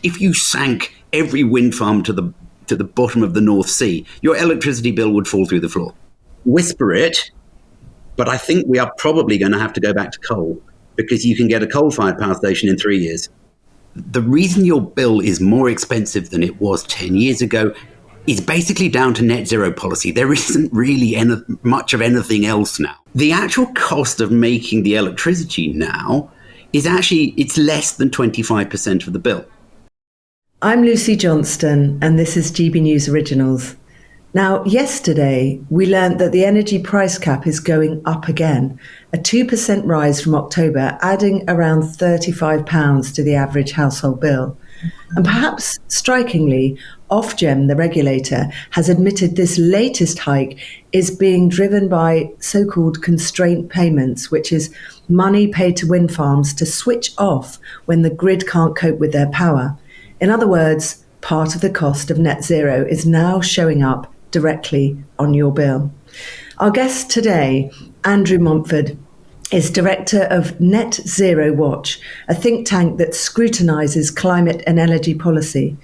if you sank every wind farm to the bottom of the North Sea, your electricity bill would fall through the floor. Whisper it, but I think we are probably going to have to go back to coal, because you can get a coal-fired power station in 3 years. The reason your bill is more expensive than it was 10 years ago is basically down to net zero policy. There isn't really much of anything else now. The actual cost of making the electricity now is actually, it's less than 25% of the bill. I'm Lucy Johnston, and this is GB News Originals. Now, yesterday, we learnt that the energy price cap is going up again, a 2% rise from October, adding around £35 to the average household bill. And perhaps strikingly, Ofgem, the regulator, has admitted this latest hike is being driven by so-called constraint payments, which is money paid to wind farms to switch off when the grid can't cope with their power. In other words, part of the cost of net zero is now showing up directly on your bill. Our guest today, Andrew Montford, is director of Net Zero Watch, a think tank that scrutinises climate and energy policy.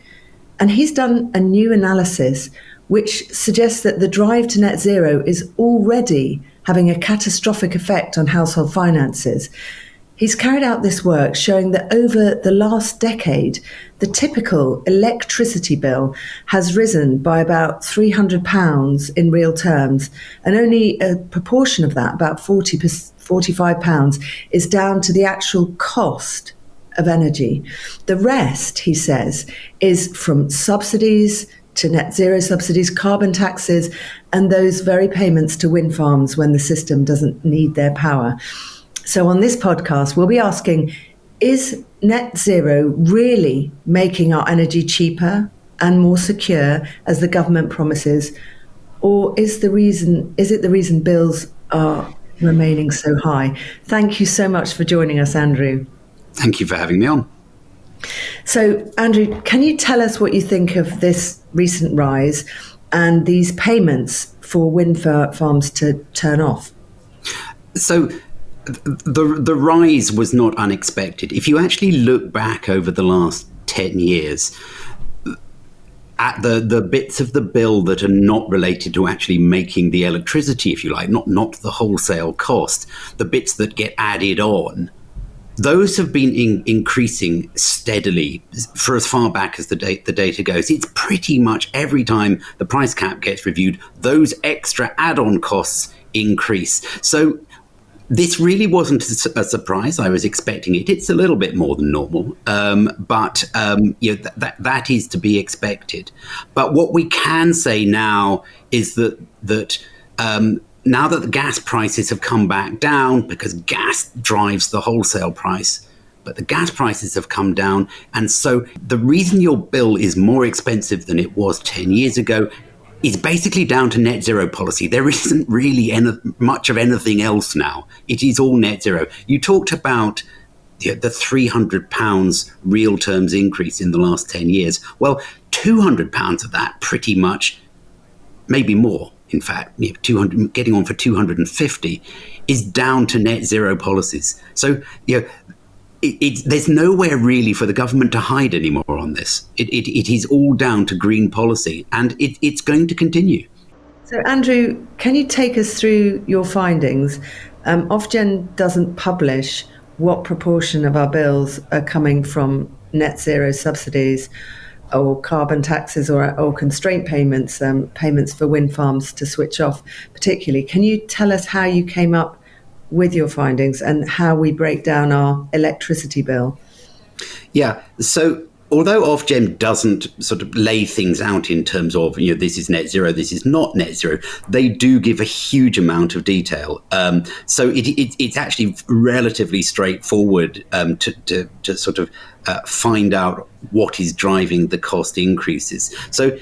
And he's done a new analysis which suggests that the drive to net zero is already having a catastrophic effect on household finances. He's carried out this work showing that over the last decade, the typical electricity bill has risen by about £300 in real terms, and only a proportion of that, about £45, is down to the actual cost of energy. The rest, he says, is from subsidies to net zero subsidies, carbon taxes, and those very payments to wind farms when the system doesn't need their power. So on this podcast, we'll be asking, is net zero really making our energy cheaper and more secure, as the government promises? Or is it the reason bills are remaining so high? Thank you so much for joining us, Andrew. Thank you for having me on. So, Andrew, can you tell us what you think of this recent rise and these payments for wind farms to turn off? So the rise was not unexpected. If you actually look back over the last 10 years at the bits of the bill that are not related to actually making the electricity, if you like, not the wholesale cost, the bits that get added on, those have been increasing steadily for as far back as the data goes. It's pretty much every time the price cap gets reviewed, those extra add-on costs increase. So this really wasn't a surprise. I was expecting it. It's a little bit more than normal, but that is to be expected. But what we can say now is that now that the gas prices have come back down, because gas drives the wholesale price, but the gas prices have come down. And so the reason your bill is more expensive than it was 10 years ago is basically down to net zero policy. There isn't really much of anything else now. It is all net zero. You talked about the £300 real terms increase in the last 10 years. Well, £200 of that pretty much, maybe more, in fact, 200, getting on for 250, is down to net zero policies. So, there's nowhere really for the government to hide anymore on this. It is all down to green policy, and it's going to continue. So, Andrew, can you take us through your findings? Ofgem doesn't publish what proportion of our bills are coming from net zero subsidies or carbon taxes or constraint payments, payments for wind farms to switch off particularly. Can you tell us how you came up with your findings and how we break down our electricity bill? Yeah, so although Ofgem doesn't sort of lay things out in terms of, this is net zero, this is not net zero, they do give a huge amount of detail. So it's actually relatively straightforward to sort of find out what is driving the cost increases. So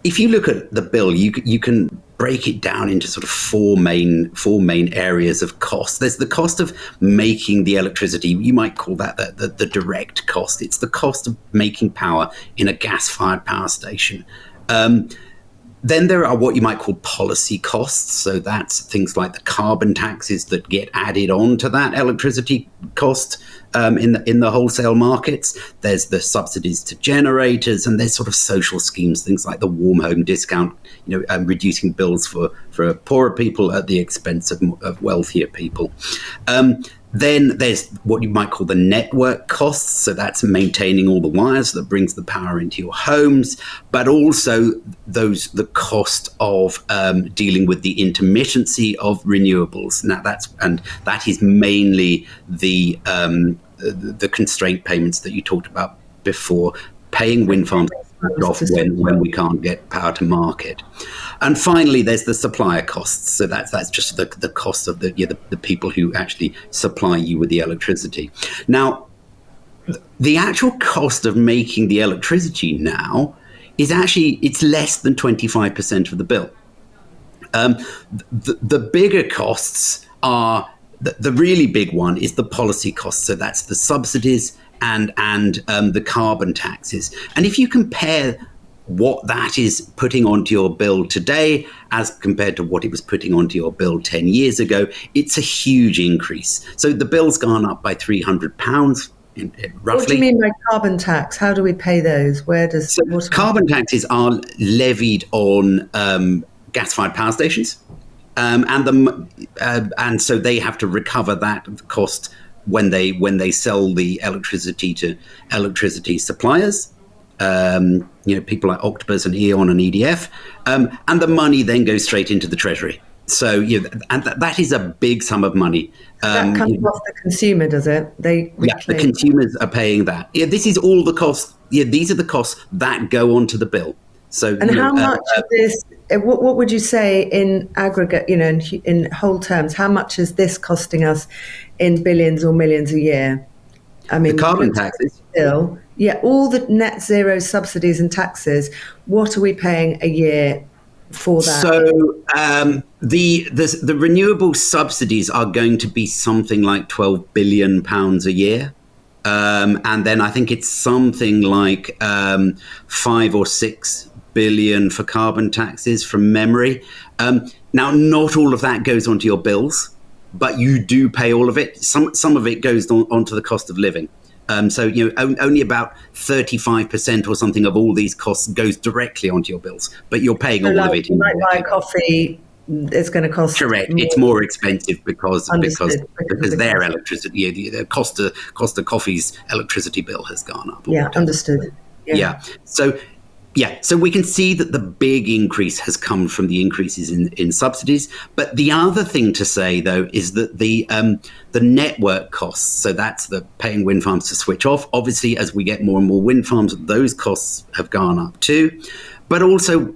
if you look at the bill, you can break it down into sort of four main areas of cost. There's the cost of making the electricity. You might call that the direct cost. It's the cost of making power in a gas-fired power station. Then there are what you might call policy costs. So that's things like the carbon taxes that get added on to that electricity cost. in the wholesale markets. There's the subsidies to generators, and there's sort of social schemes, things like the warm home discount, reducing bills for poorer people at the expense of wealthier people. Then there's what you might call the network costs. So that's maintaining all the wires that brings the power into your homes, but also the cost of dealing with the intermittency of renewables. Now that is mainly the constraint payments that you talked about before, paying wind farms off when we can't get power to market. And finally, there's the supplier costs. So that's just the cost of the people who actually supply you with the electricity. Now, the actual cost of making the electricity now is actually, it's less than 25% of the bill. The bigger costs are, the really big one is the policy costs. So that's the subsidies and the carbon taxes. And if you compare what that is putting onto your bill today as compared to what it was putting onto your bill 10 years ago, it's a huge increase. So the bill's gone up by £300 roughly. What do you mean by carbon tax? How do we pay those? Carbon taxes are levied on gas-fired power stations, and so they have to recover that cost when they sell the electricity to electricity suppliers. People like Octopus and E.ON and EDF, and the money then goes straight into the treasury. So, and that is a big sum of money. That comes off the consumer, does it? The consumers are paying that. Yeah, this is all the costs. Yeah, these are the costs that go onto the bill. So, and how much of this? What would you say in aggregate? In whole terms, how much is this costing us in billions or millions a year? I mean, the carbon taxes. Bill. Yeah, all the net zero subsidies and taxes, what are we paying a year for that? So the renewable subsidies are going to be something like £12 billion a year. And then I think it's something like 5 or 6 billion for carbon taxes from memory. Now, not all of that goes onto your bills, but you do pay all of it. Some of it goes onto the cost of living. So only about 35% or something of all these costs goes directly onto your bills, but you're paying all of it. You might buy coffee, it's going to cost. Correct. More. It's more expensive because their electricity, the Costa Coffee's electricity bill has gone up. Yeah, understood. Yeah. So we can see that the big increase has come from the increases in subsidies. But the other thing to say, though, is that the network costs, so that's the paying wind farms to switch off. Obviously, as we get more and more wind farms, those costs have gone up too. But also,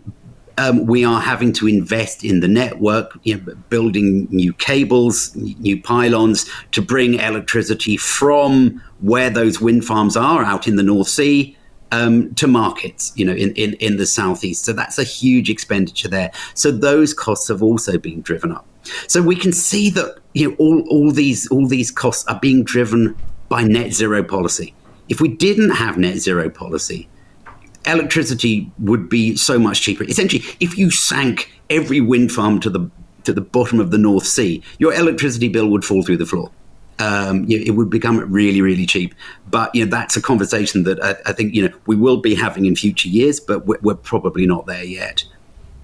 we are having to invest in the network, building new cables, new pylons to bring electricity from where those wind farms are out in the North Sea to markets, in the southeast. So that's a huge expenditure there. So those costs have also been driven up. So we can see that all these costs are being driven by net zero policy. If we didn't have net zero policy, electricity would be so much cheaper. Essentially, if you sank every wind farm to the bottom of the North Sea, your electricity bill would fall through the floor. It would become really, really cheap. But that's a conversation that I think we will be having in future years, but we're probably not there yet.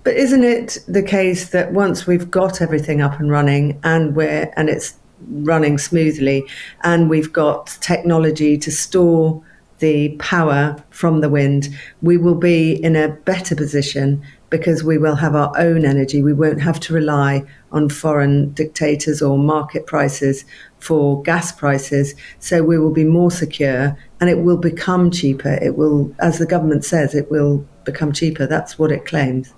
But isn't it the case that once we've got everything up and running and it's running smoothly, and we've got technology to store the power from the wind, we will be in a better position because we will have our own energy. We won't have to rely on foreign dictators or market prices for gas prices. So we will be more secure and it will become cheaper. It will, as the government says, it will become cheaper. That's what it claims.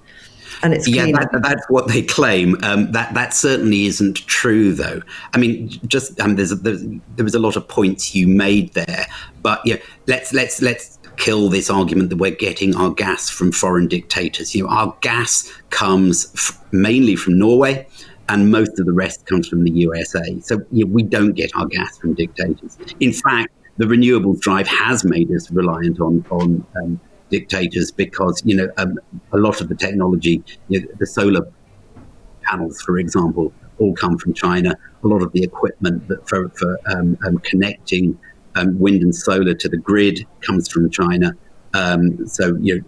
And it's cleaner. That's what they claim. That certainly isn't true, though. I mean, there was a lot of points you made there, but let's kill this argument that we're getting our gas from foreign dictators. Our gas comes mainly from Norway, and most of the rest comes from the USA. So we don't get our gas from dictators. In fact, the renewables drive has made us reliant on dictators because a lot of the technology, the solar panels, for example, all come from China. A lot of the equipment that for connecting wind and solar to the grid comes from China. The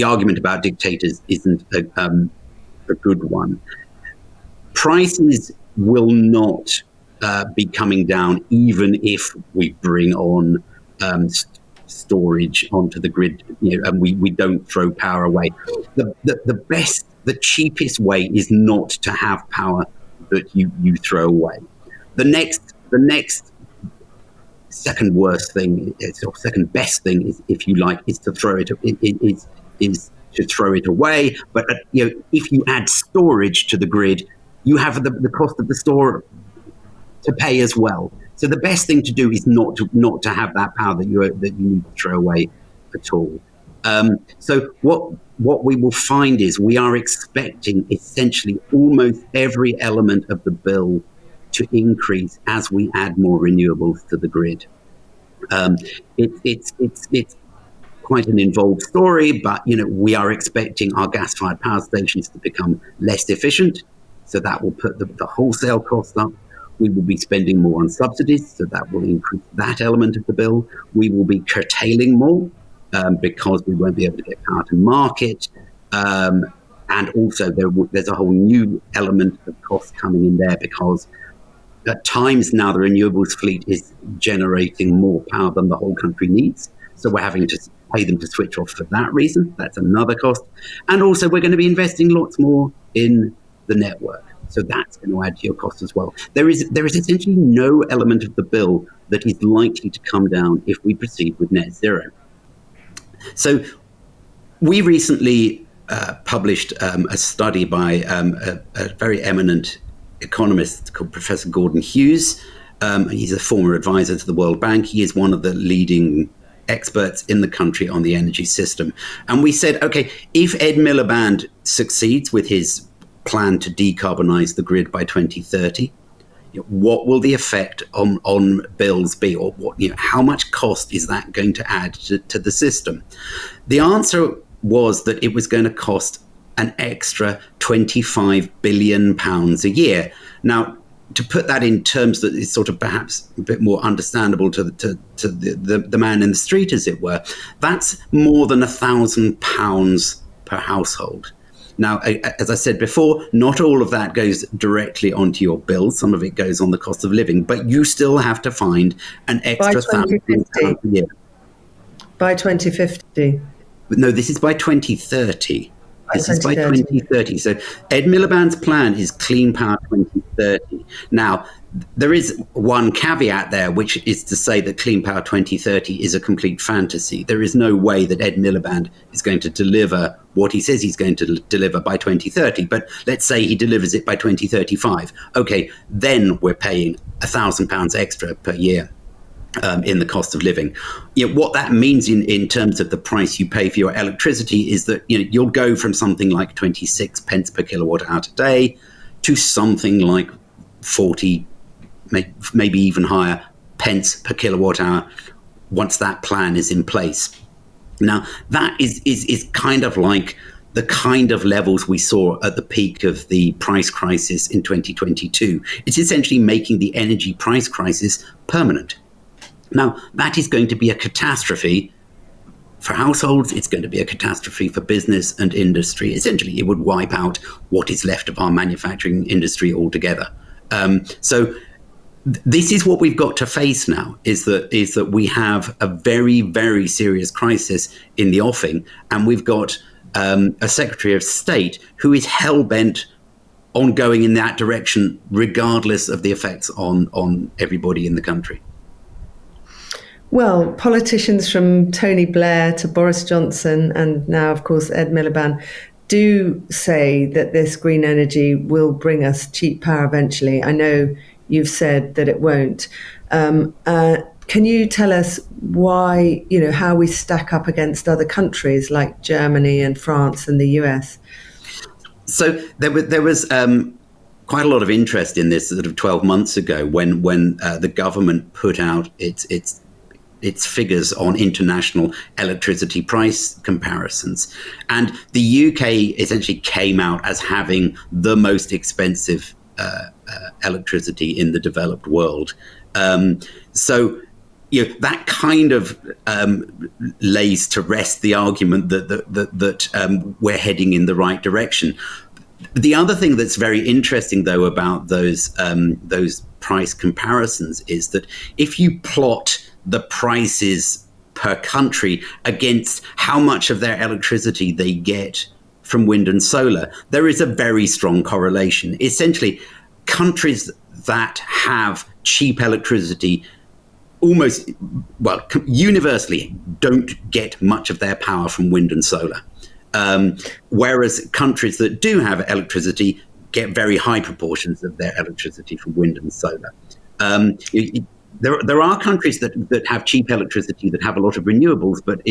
argument about dictators isn't a good one. Prices will not be coming down even if we bring on storage onto the grid, and we don't throw power away. The cheapest way is not to have power that you throw away. The next second worst thing, or second best thing, is, if you like, is to throw it to throw it away. But if you add storage to the grid, you have the cost of the store to pay as well. So the best thing to do is not to have that power that you need to throw away at all. So what we will find is we are expecting essentially almost every element of the bill to increase as we add more renewables to the grid. It's quite an involved story, but we are expecting our gas-fired power stations to become less efficient, so that will put the wholesale cost up. We will be spending more on subsidies, so that will increase that element of the bill. We will be curtailing more because we won't be able to get power to market. And also there's a whole new element of cost coming in there, because at times now the renewables fleet is generating more power than the whole country needs. So we're having to pay them to switch off for that reason. That's another cost. And also we're going to be investing lots more in the network. So that's going to add to your cost as well. There is essentially no element of the bill that is likely to come down if we proceed with net zero. So we recently published a study by a very eminent economist called Professor Gordon Hughes. He's a former advisor to the World Bank. He is one of the leading experts in the country on the energy system. And we said, okay, if Ed Miliband succeeds with his plan to decarbonize the grid by 2030, what will the effect on bills be, or how much cost is that going to add to the system? The answer was that it was going to cost an extra £25 billion a year. Now, to put that in terms that is sort of perhaps a bit more understandable to the man in the street, as it were, that's more than £1,000 per household. Now, as I said before, not all of that goes directly onto your bill. Some of it goes on the cost of living, but you still have to find an extra £1,000 a year. By 2050? No, this is by 2030. This is by 2030. So Ed Miliband's plan is Clean Power 2030. Now, there is one caveat there, which is to say that Clean Power 2030 is a complete fantasy. There is no way that Ed Miliband is going to deliver what he says he's going to deliver by 2030. But let's say he delivers it by 2035. Okay, then we're paying £1,000 extra per year in the cost of living. What that means in terms of the price you pay for your electricity is that you'll go from something like 26 pence per kilowatt hour today to something like 40, maybe even higher pence per kilowatt hour once that plan is in place. Now, that is kind of like the kind of levels we saw at the peak of the price crisis in 2022. It's essentially making the energy price crisis permanent. Now, that is going to be a catastrophe for households. It's going to be a catastrophe for business and industry. Essentially, it would wipe out what is left of our manufacturing industry altogether. So this is what we've got to face now, is that we have a very, very serious crisis in the offing, and we've got a Secretary of State who is hell-bent on going in that direction, regardless of the effects on everybody in the country. Well, politicians from Tony Blair to Boris Johnson and now, of course, Ed Miliband do say that this green energy will bring us cheap power eventually. I know you've said that it won't. Can you tell us why, how we stack up against other countries like Germany and France and the US? So there was quite a lot of interest in this sort of 12 months ago when the government put out its figures on international electricity price comparisons. And the UK essentially came out as having the most expensive electricity in the developed world. So that kind of lays to rest the argument that we're heading in the right direction. The other thing that's very interesting, though, about those price comparisons is that if you plot the prices per country against how much of their electricity they get from wind and solar, there is a very strong correlation. Essentially, countries that have cheap electricity universally don't get much of their power from wind and solar. Whereas countries that do have electricity get very high proportions of their electricity from wind and solar. There are countries that have cheap electricity that have a lot of renewables, but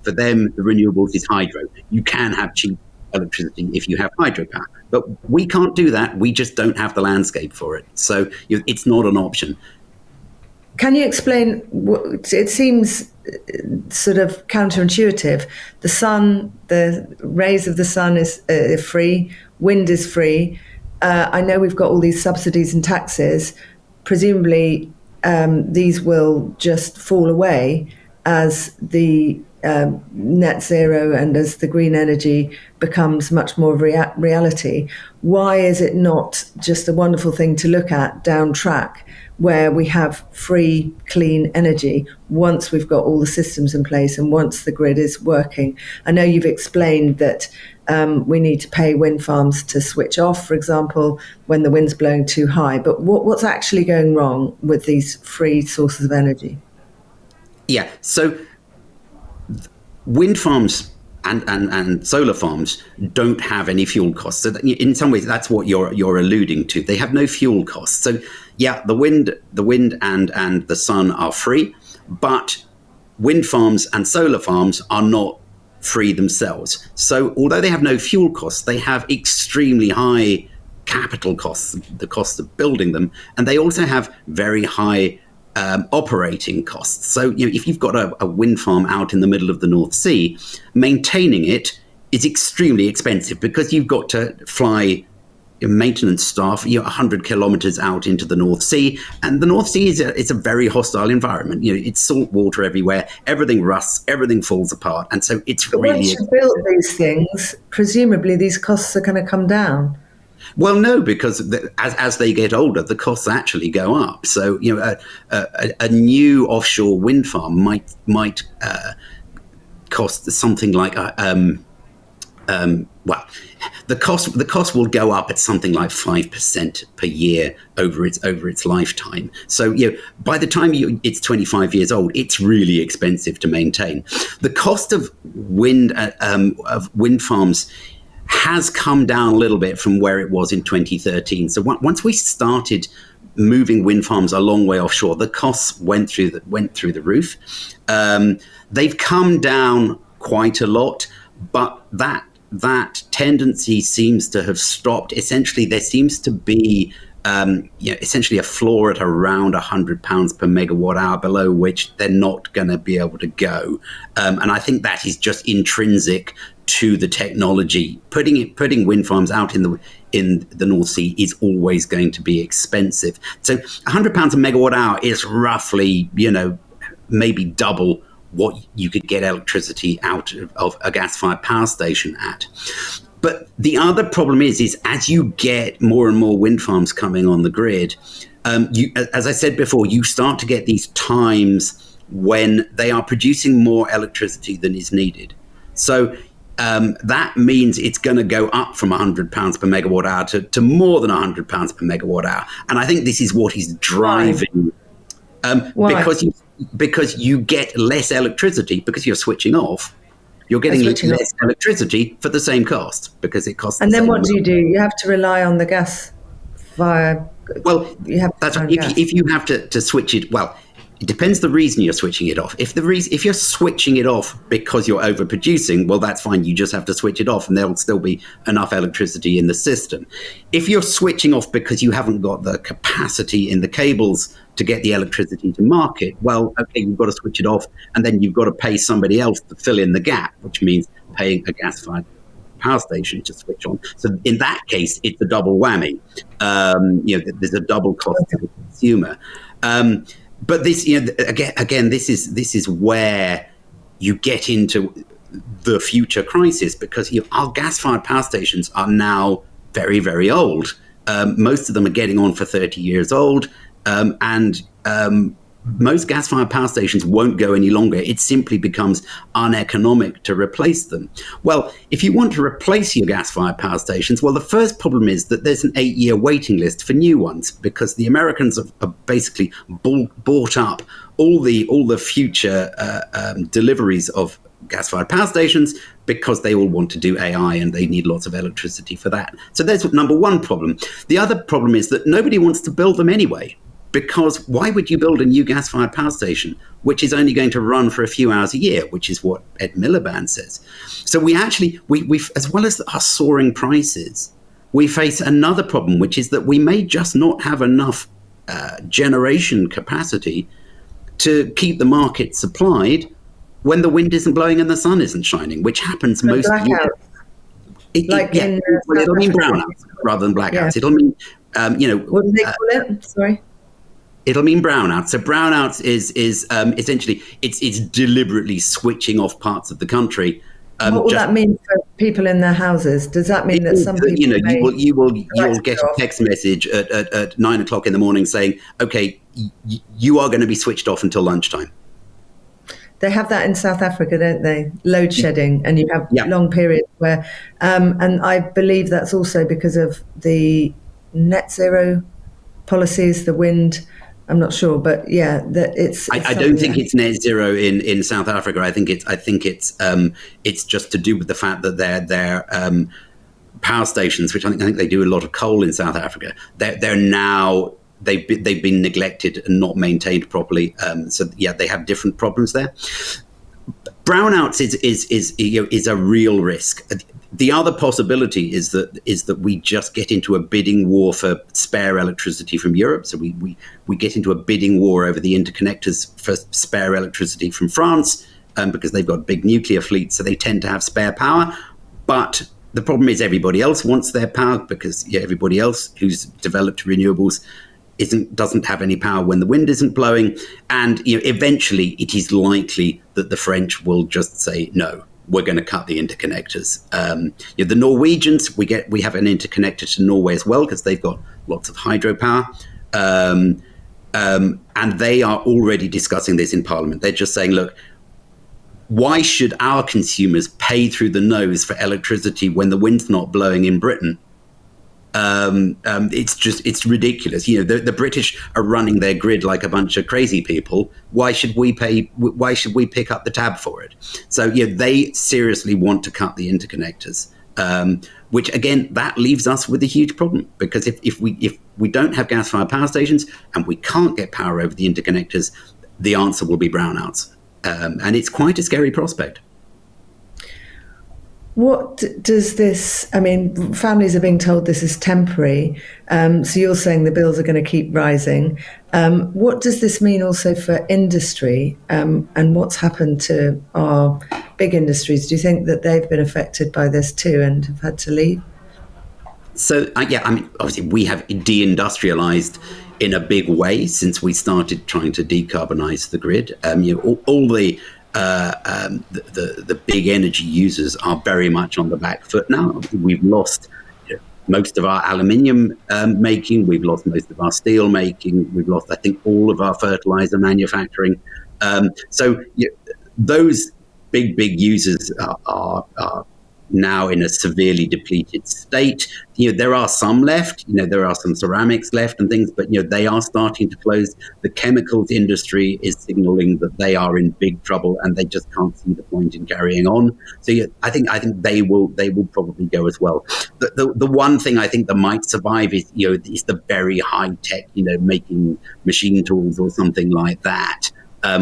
for them, the renewables is hydro. You can have cheap electricity if you have hydropower. But we can't do that. We just don't have the landscape for it. So it's not an option. Can you explain it seems sort of counterintuitive. The sun, the rays of the sun is free, wind is free. I know we've got all these subsidies and taxes. Presumably, these will just fall away as the net zero and as the green energy becomes much more reality. Why is it not just a wonderful thing to look at down track, where we have free, clean energy once we've got all the systems in place and once the grid is working? I know you've explained that we need to pay wind farms to switch off, for example, when the wind's blowing too high. But what's actually going wrong with these free sources of energy? Yeah, so wind farms and solar farms don't have any fuel costs. So in some ways, that's what you're alluding to. They have no fuel costs. So yeah, the wind and the sun are free, but wind farms and solar farms are not free themselves. So although they have no fuel costs, they have extremely high capital costs, the cost of building them, and they also have very high operating costs. So if you've got a wind farm out in the middle of the North Sea, maintaining it is extremely expensive because you've got to fly maintenance staff 100 kilometers out into the North Sea, and the North Sea is a very hostile environment. It's salt water everywhere, everything rusts, everything falls apart, and so it's really once you build these things, presumably these costs are going to come down. Well, no, because as they get older, the costs actually go up. So, a new offshore wind farm might cost something like the cost will go up at something like 5% per year over its lifetime. So by the time it's 25 years old, it's really expensive to maintain. The cost of wind farms has come down a little bit from where it was in 2013. So once we started moving wind farms a long way offshore, the costs went through the roof. They've come down quite a lot, but that tendency seems to have stopped. Essentially, there seems to be essentially a floor at around £100 per megawatt hour, below which they're not going to be able to go. And I think that is just intrinsic to the technology. Putting wind farms out in the North Sea is always going to be expensive. So £100 a megawatt hour is roughly, maybe double what you could get electricity out of a gas-fired power station at. But the other problem is as you get more and more wind farms coming on the grid, as I said before, you start to get these times when they are producing more electricity than is needed. So that means it's going to go up from £100 per megawatt hour to more than £100 per megawatt hour. And I think this is what is driving. Why? Because you get less electricity because you're switching off. You're getting less electricity for the same cost because it costs. And then what do? You have to rely on the gas via. Well, if you have to switch it. Well, it depends the reason you're switching it off. If you're switching it off because you're overproducing, well, that's fine. You just have to switch it off, and there'll still be enough electricity in the system. If you're switching off because you haven't got the capacity in the cables to get the electricity to market, well, okay, you've got to switch it off, and then you've got to pay somebody else to fill in the gap, which means paying a gas-fired power station to switch on. So in that case, it's a double whammy. There's a double cost to the consumer. But this, again, this is where you get into the future crisis, because our gas-fired power stations are now very, very old. Most of them are getting on for 30 years old, and most gas-fired power stations won't go any longer. It simply becomes uneconomic to replace them. Well, if you want to replace your gas-fired power stations, well, the first problem is that there's an 8-year waiting list for new ones, because the Americans have basically bought up all the future deliveries of gas-fired power stations, because they all want to do AI and they need lots of electricity for that. So there's number one problem. The other problem is that nobody wants to build them anyway. Because why would you build a new gas-fired power station, which is only going to run for a few hours a year, which is what Ed Miliband says. So we as well as our soaring prices, we face another problem, which is that we may just not have enough generation capacity to keep the market supplied when the wind isn't blowing and the sun isn't shining, which happens most of the year. It'll mean brownouts rather than blackouts. Yeah. It'll mean, what do they call it? Sorry. It'll mean brownouts. So brownouts is essentially it's deliberately switching off parts of the country. What will that mean for people in their houses? Does that mean that some people you will get a text message at 9 o'clock in the morning saying, okay, you are going to be switched off until lunchtime. They have that in South Africa, don't they? Load shedding, and you have long periods where, and I believe that's also because of the net zero policies, the wind. I'm not sure, but I don't think it's net zero in South Africa. I think it's just to do with the fact that their power stations, which I think they do a lot of coal in South Africa, they're now they've been neglected and not maintained properly. So they have different problems there. Brownouts is a real risk. The other possibility is that we just get into a bidding war for spare electricity from Europe. So we get into a bidding war over the interconnectors for spare electricity from France, because they've got big nuclear fleets, so they tend to have spare power. But the problem is everybody else wants their power, because everybody else who's developed renewables doesn't have any power when the wind isn't blowing. And eventually it is likely that the French will just say no. We're going to cut the interconnectors. The Norwegians, we have an interconnector to Norway as well, because they've got lots of hydropower, and they are already discussing this in Parliament. They're just saying, look, why should our consumers pay through the nose for electricity when the wind's not blowing in Britain? It's ridiculous. The British are running their grid like a bunch of crazy people. Why should we pay? Why should we pick up the tab for it? So they seriously want to cut the interconnectors, which again, that leaves us with a huge problem, because if we don't have gas-fired power stations and we can't get power over the interconnectors, the answer will be brownouts, and it's quite a scary prospect. What does this, families are being told this is temporary, so you're saying the bills are going to keep rising. What does this mean also for industry, and what's happened to our big industries? Do you think that they've been affected by this too and have had to leave? So, obviously we have deindustrialized in a big way since we started trying to decarbonize the grid. All the big energy users are very much on the back foot now. We've lost most of our aluminium making. We've lost most of our steel making. We've lost, I think, all of our fertilizer manufacturing. So those big users are now in a severely depleted state. There are some left, there are some ceramics left and things, but they are starting to close. The chemicals industry is signaling that they are in big trouble and they just can't see the point in carrying on. So I think they will probably go as well. The one thing I think that might survive is the very high tech, making machine tools or something like that.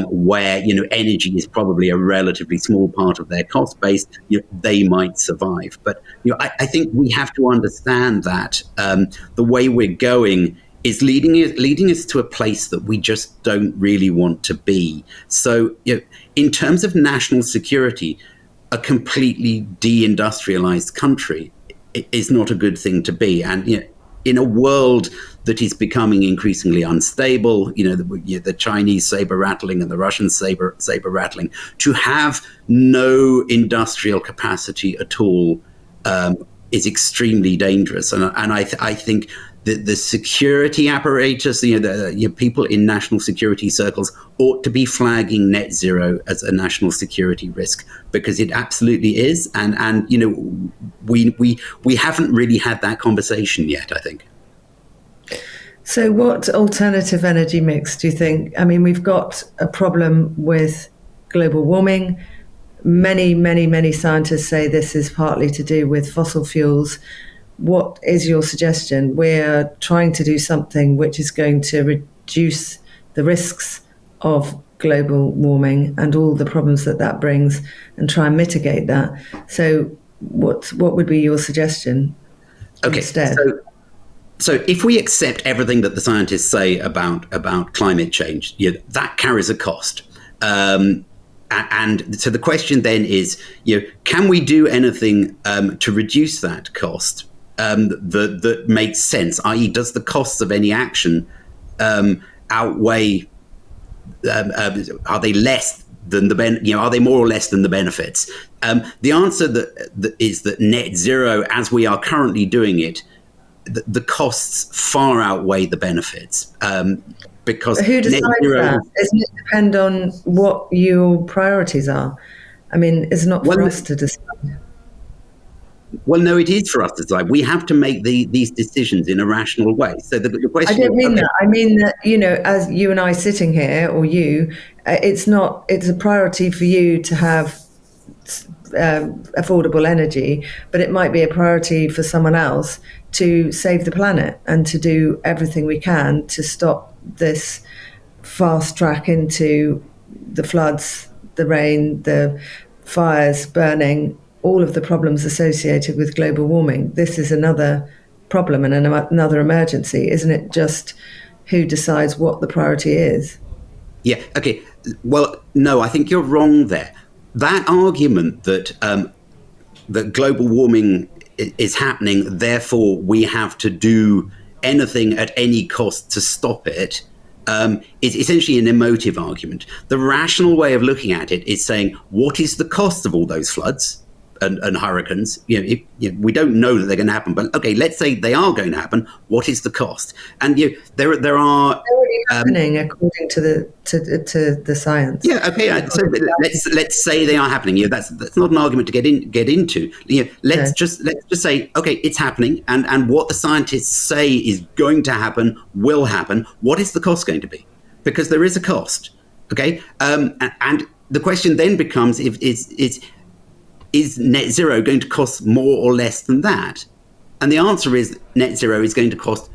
Where energy is probably a relatively small part of their cost base, they might survive. But I think we have to understand that the way we're going is leading us to a place that we just don't really want to be. So in terms of national security, a completely deindustrialized country is not a good thing to be. And in a world that is becoming increasingly unstable, the Chinese saber rattling and the Russian saber rattling, to have no industrial capacity at all is extremely dangerous. And I think the security apparatus, the people in national security circles ought to be flagging net zero as a national security risk, because it absolutely is. And we haven't really had that conversation yet, I think. So what alternative energy mix do you think? I mean, we've got a problem with global warming. Many scientists say this is partly to do with fossil fuels. What is your suggestion? We're trying to do something which is going to reduce the risks of global warming and all the problems that brings, and try and mitigate that. So what would be your suggestion instead? So if we accept everything that the scientists say about climate change, that carries a cost. And so the question then is, can we do anything to reduce that cost that makes sense? I.e., does the costs of any action outweigh? Are they less than are they more or less than the benefits? The answer is that net zero, as we are currently doing it, the costs far outweigh the benefits. Because who decides that? Doesn't it depend on what your priorities are? I mean, it's not for us to decide. Well, no, it is for us to decide. We have to make these decisions in a rational way. So the question. I don't mean that. I mean that, as you and I sitting here, or it's a priority for you to have affordable energy, but it might be a priority for someone else to save the planet and to do everything we can to stop this fast track into the floods, the rain, the fires burning, all of the problems associated with global warming. This is another problem and another emergency, isn't it? Just who decides what the priority is? Yeah, okay. Well, no, I think you're wrong there. That argument that that global warming is happening, therefore we have to do anything at any cost to stop it, is essentially an emotive argument. The rational way of looking at it is saying, what is the cost of all those floods and hurricanes? We don't know that they're going to happen, but okay, let's say they are going to happen. What is the cost? And there are they're already happening according to the science. Yeah, okay. So let's say they are happening. That's not an argument to get into. Let's just say, okay, it's happening, and what the scientists say is going to happen will happen. What is the cost going to be? Because there is a cost. Okay, and the question then becomes: is net zero going to cost more or less than that? And the answer is net zero is going to cost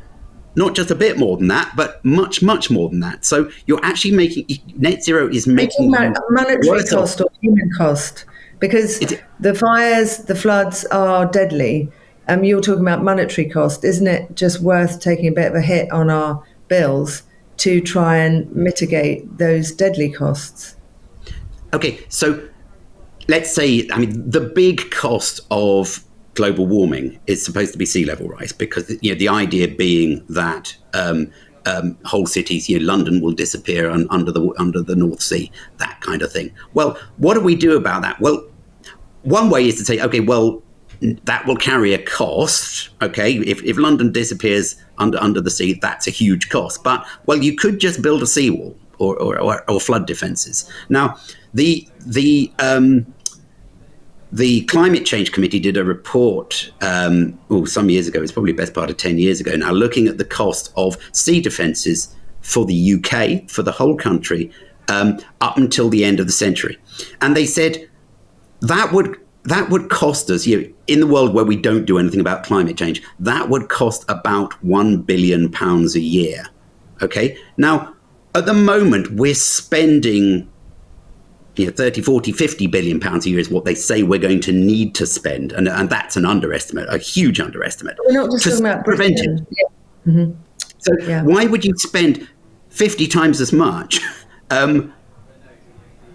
not just a bit more than that, but much more than that. So you're actually making net zero is making monetary cost or human cost, because the fires, the floods are deadly. You're talking about monetary cost. Isn't it just worth taking a bit of a hit on our bills to try and mitigate those deadly costs? Okay, so let's say, the big cost of global warming is supposed to be sea level rise, because the idea being that whole cities, London will disappear under the North Sea, that kind of thing. Well, what do we do about that? Well, one way is to say, okay, well, that will carry a cost. Okay, if London disappears under the sea, that's a huge cost. But you could just build a seawall or flood defenses. Now, the Climate Change Committee did a report some years ago. It's probably the best part of 10 years ago now, looking at the cost of sea defences for the UK, for the whole country, up until the end of the century. And they said that would cost us, in the world where we don't do anything about climate change, that would cost about £1 billion a year. Okay? Now, at the moment, we're spending 30, 40, 50 billion pounds a year is what they say we're going to need to spend. And that's an underestimate, a huge underestimate. We're not just talking about prevention. Yeah. Mm-hmm. So why would you spend 50 times as much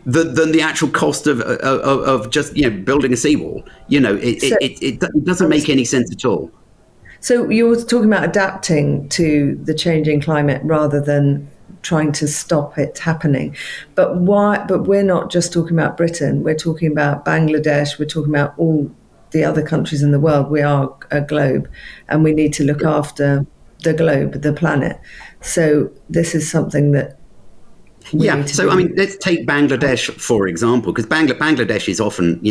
than the actual cost of just building a seawall. It doesn't make any sense at all. So you're talking about adapting to the changing climate rather than trying to stop it happening. But why? But we're not just talking about Britain. We're talking about Bangladesh. We're talking about all the other countries in the world. We are a globe, and we need to look after the globe, the planet. So this is something that So, I mean, let's take Bangladesh, for example, because Bangladesh is often,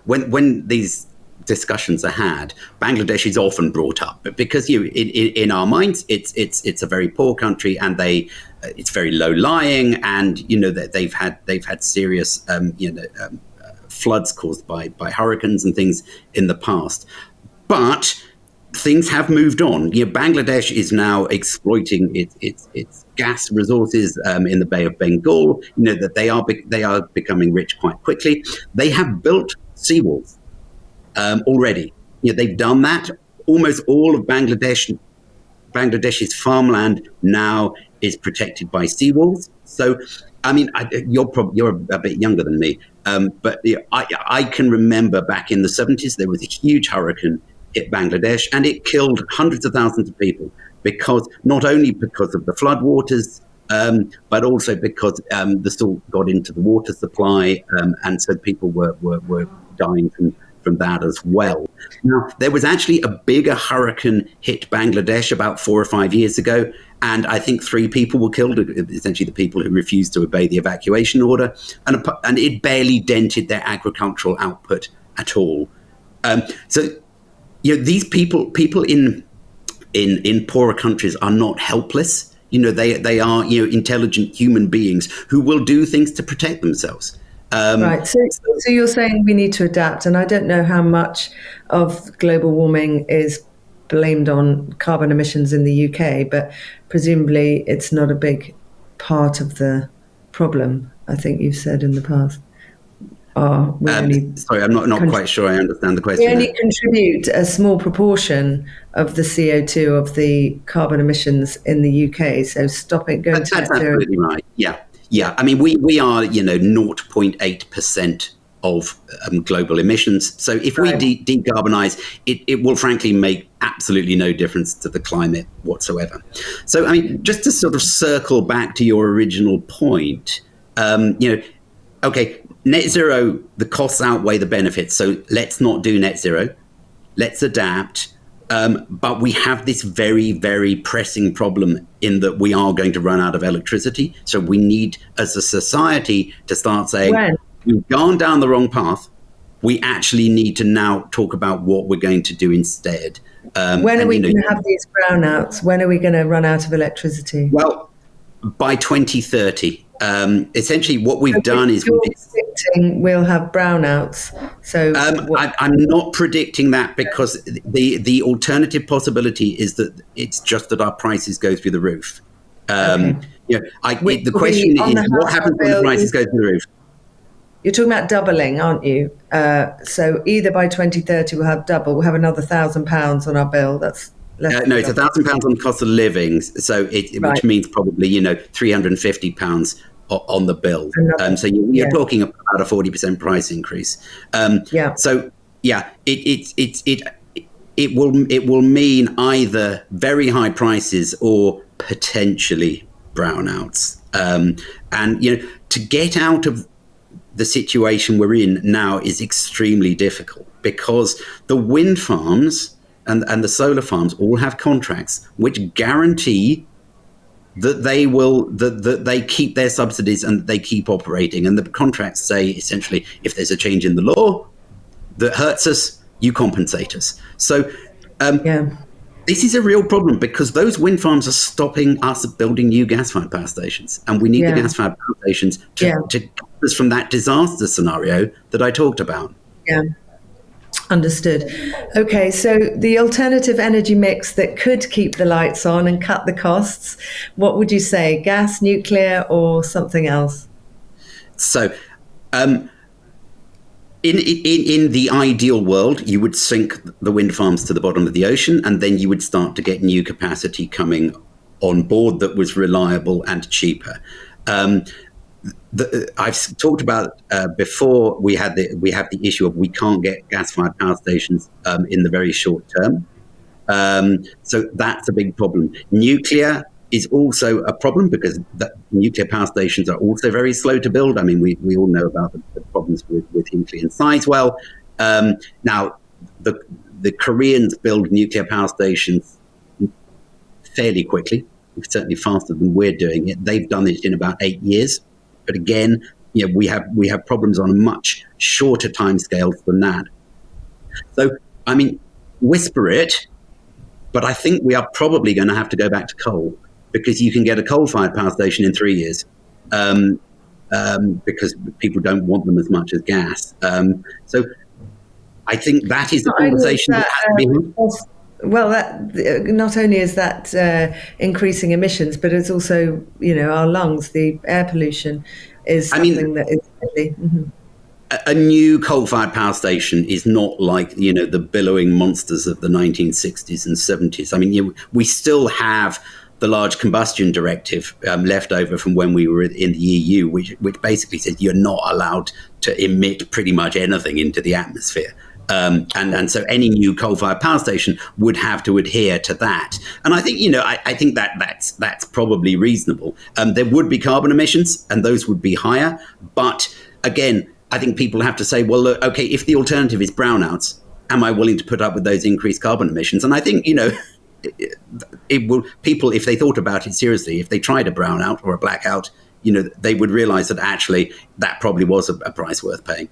when these discussions are had, Bangladesh is often brought up, but because in our minds, it's a very poor country, and it's very low lying, and they've had serious floods caused by hurricanes and things in the past, but things have moved on. Bangladesh is now exploiting its gas resources in the Bay of Bengal. That they are becoming rich quite quickly. They have built seawalls already. They've done that. Almost all of Bangladesh's farmland now is protected by seawalls. So, I mean, you're a bit younger than me, but I can remember back in the 70s there was a huge hurricane hit Bangladesh, and it killed hundreds of thousands of people, not only because of the floodwaters, but also because the salt got into the water supply, and so people were dying from that as well. Now, there was actually a bigger hurricane hit Bangladesh about 4 or 5 years ago, and I think 3 people were killed, essentially the people who refused to obey the evacuation order, and it barely dented their agricultural output at all. So these people in poorer countries are not helpless. They are intelligent human beings who will do things to protect themselves. Right. So you're saying we need to adapt, and I don't know how much of global warming is blamed on carbon emissions in the UK, but presumably it's not a big part of the problem. I think you've said in the past. Sorry, I'm not quite sure I understand the question. We only contribute a small proportion of the CO2 of the carbon emissions in the UK. So stopping going to net zero. That's absolutely right. Yeah. I mean, we are 0.8% of global emissions. So if we decarbonize, it will frankly make absolutely no difference to the climate whatsoever. So I mean, just to sort of circle back to your original point, okay. Net zero, the costs outweigh the benefits. So let's not do net zero. Let's adapt. But we have this very, very pressing problem in that we are going to run out of electricity. So we need, as a society, to start saying, we've gone down the wrong path. We actually need to now talk about what we're going to do instead. When are we going to have these brownouts? When are we going to run out of electricity? Well, by 2030. Essentially, what we've done is we'll have brownouts. So I'm not predicting that, because the alternative possibility is that it's just that our prices go through the roof. The question is, what happens when the prices go through the roof? You're talking about doubling, aren't you? So either by 2030 we'll have double. We'll have another £1,000 on our bill. That's no, it's £1,000 on the cost of living. So which means probably £350 on the bill. So you're talking about a 40% price increase. So it will mean either very high prices or potentially brownouts. And to get out of the situation we're in now is extremely difficult, because the wind farms and the solar farms all have contracts which guarantee that they keep their subsidies and they keep operating. And the contracts say, essentially, if there's a change in the law that hurts us, you compensate us. So this is a real problem, because those wind farms are stopping us building new gas-fired power stations. And we need the gas-fired power stations to keep us from that disaster scenario that I talked about. Yeah. Understood. Okay, so the alternative energy mix that could keep the lights on and cut the costs, what would you say? Gas, nuclear, or something else? So, in the ideal world, you would sink the wind farms to the bottom of the ocean, and then you would start to get new capacity coming on board that was reliable and cheaper. I've talked about before. We have the issue of we can't get gas-fired power stations in the very short term. So that's a big problem. Nuclear is also a problem because nuclear power stations are also very slow to build. I mean, we all know about the problems with Hinkley and Sizewell. Now, the Koreans build nuclear power stations fairly quickly, certainly faster than we're doing it. They've done it in about 8 years. But again, we have problems on a much shorter timescales than that. So, I mean, whisper it, but I think we are probably going to have to go back to coal because you can get a coal-fired power station in 3 years because people don't want them as much as gas. So I think that is the conversation that has to be had. Well, that not only is that increasing emissions, but it's also, our lungs, the air pollution is something that is really... Mm-hmm. A new coal-fired power station is not like, the billowing monsters of the 1960s and 70s. I mean, we still have the large combustion directive left over from when we were in the EU, which basically says you're not allowed to emit pretty much anything into the atmosphere. And so any new coal-fired power station would have to adhere to that. And I think, I think that's probably reasonable. There would be carbon emissions and those would be higher. But again, I think people have to say, well, look, okay, if the alternative is brownouts, am I willing to put up with those increased carbon emissions? And I think, it will, people, if they thought about it seriously, if they tried a brownout or a blackout, they would realize that actually that probably was a price worth paying.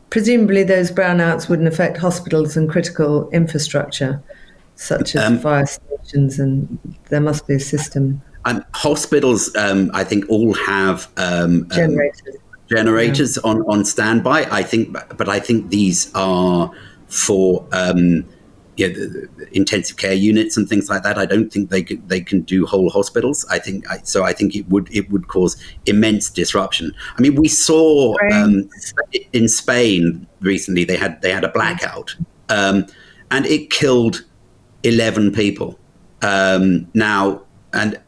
Presumably those brownouts wouldn't affect hospitals and critical infrastructure, such as fire stations, and there must be a system. Hospitals, I think, all have generators on standby. I think, but I think these are for the intensive care units and things like that. I don't think they can do whole hospitals. I think it would cause immense disruption. I mean, we saw in Spain recently they had a blackout, and it killed 11 people. Now, and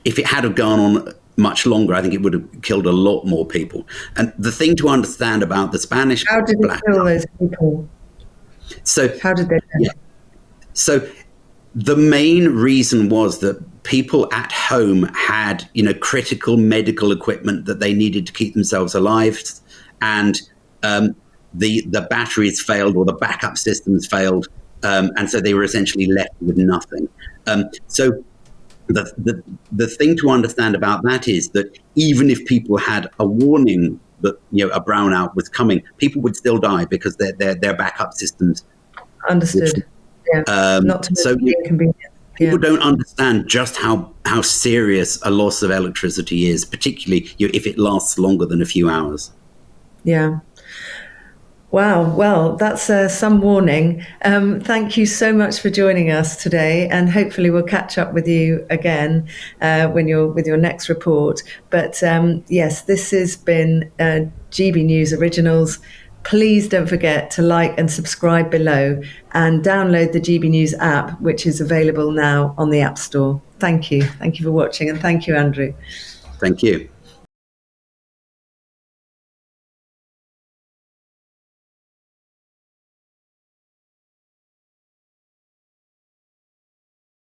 if it had gone on much longer, I think it would have killed a lot more people. And the thing to understand about the Spanish how did it kill those people? So how did they? So the main reason was that people at home had, critical medical equipment that they needed to keep themselves alive, and the batteries failed or the backup systems failed, and so they were essentially left with nothing. So the thing to understand about that is that even if people had a warning that a brownout was coming, people would still die because their backup systems. Understood. Not to so inconvenient. People don't understand just how serious a loss of electricity is, particularly if it lasts longer than a few hours. Yeah. Wow. Well, that's some warning. Thank you so much for joining us today, and hopefully we'll catch up with you again with your next report. But yes, this has been GB News Originals. Please don't forget to like and subscribe below and download the GB News app, which is available now on the App Store. Thank you. Thank you for watching, and thank you, Andrew. Thank you.